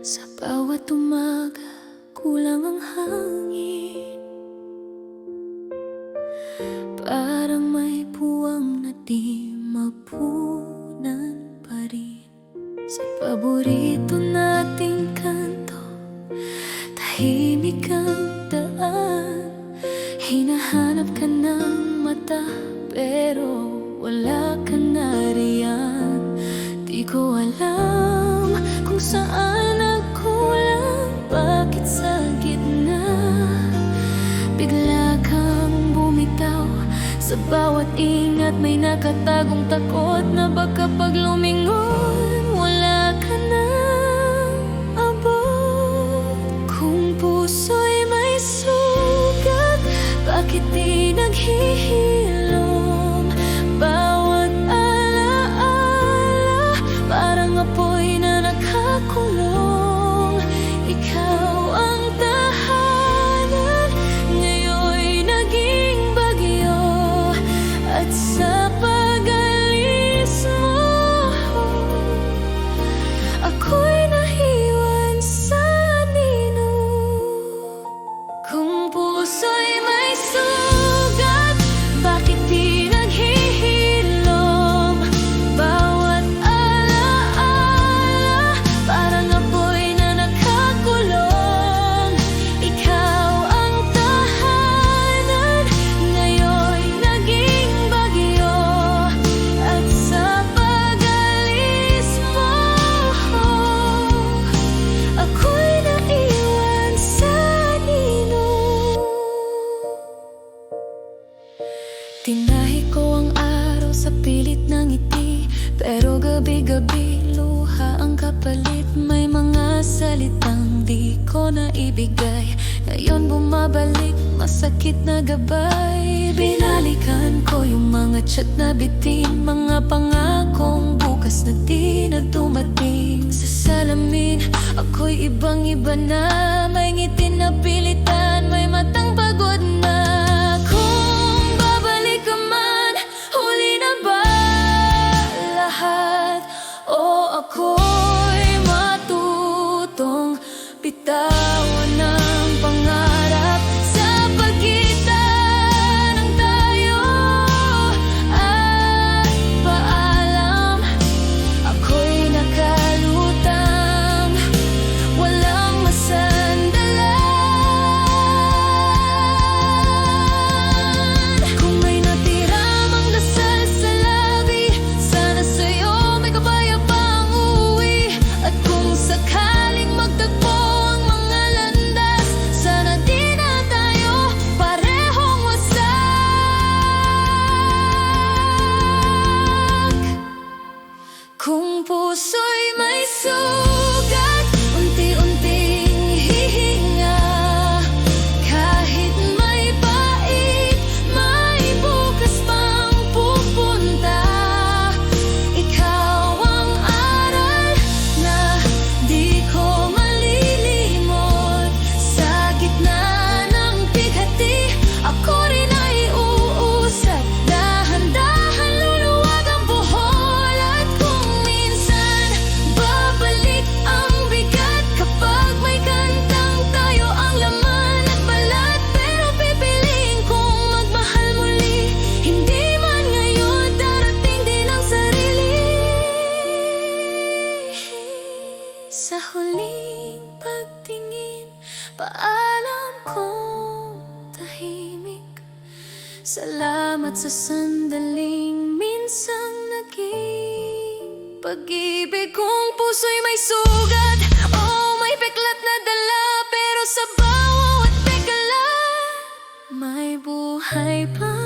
Sa bawat umaga, kulang ang hangin. Parang may puwang na di mapunan pa rin. Sa paborito nating kanto, tahimik ang daan. Hinahanap ka ng mata, pero wala ka na riyan. Di ko alam kung saan nagkulang, bakit sa gitna bigla kang bumitaw. Sa bawat ingat may nakatagong takot na baka pag lumingon wala ka nang abot. Kung puso'y may sugat, bakit di naghihilom? Bawat alaala parang apoy na nakakulong. Ikaw ang tahanan, ngayon'y naging bagyo. At sa pag-alis mo, ako'y nahiwan sa anino. Kung puso'y may sugat, bakit di naghihilom? Bawat alaala parang apoy na nakakulong. Ikaw ang tahanan, ngayon'y naging bagyo. At sa pag-alis mo, ako'y naiwan sa anino. Tinahi ko ang araw sa pilit ng ngiti, pero gabi-gabi luha ang kapalit. May mga salitang di ko na ibigay, ngayon bumabalik masakit na gabay. Binalikan ko yung mga chat na bitin, mga pangakong bukas na di na dumating. Sa salamin ako'y ibang-iba na, may ngiti na pilitan, may matang pagod na. Kung babalik ka man, huli na ba lahat? O ako'y matutong bitawan ng pangarap sa pagitan ng tayo at paalam. Ako'y nakalutang, walang masandalan. Kung may natira mang dasal sa labi, sana sa'yo may kapayapang uwi. At kung sakaling magtagpo ang mga landas, sana di na tayo parehong wasak. Kung puso'y may sugat, unti-unting hihinga. Kahit may pait, may bukas pang pupunta. Ikaw ang aral na di ko malilimot. Sa gitna ng bighati, ako rin ay uusad. Dahan-dahan luluwag ang buhol. At kung minsan babalik ang bigat, kapag may kantang tayo ang laman at balat. Pero pipiliin kong magmahal muli, hindi man ngayon, darating din ang sarili. Sa huling pagtingin, paalam kong tahimik. Salamat sa sandaling minsang naging pag-ibig. Kung puso'y may sugat, oh may peklat na dala, pero sa bawat peklat may buhay pa.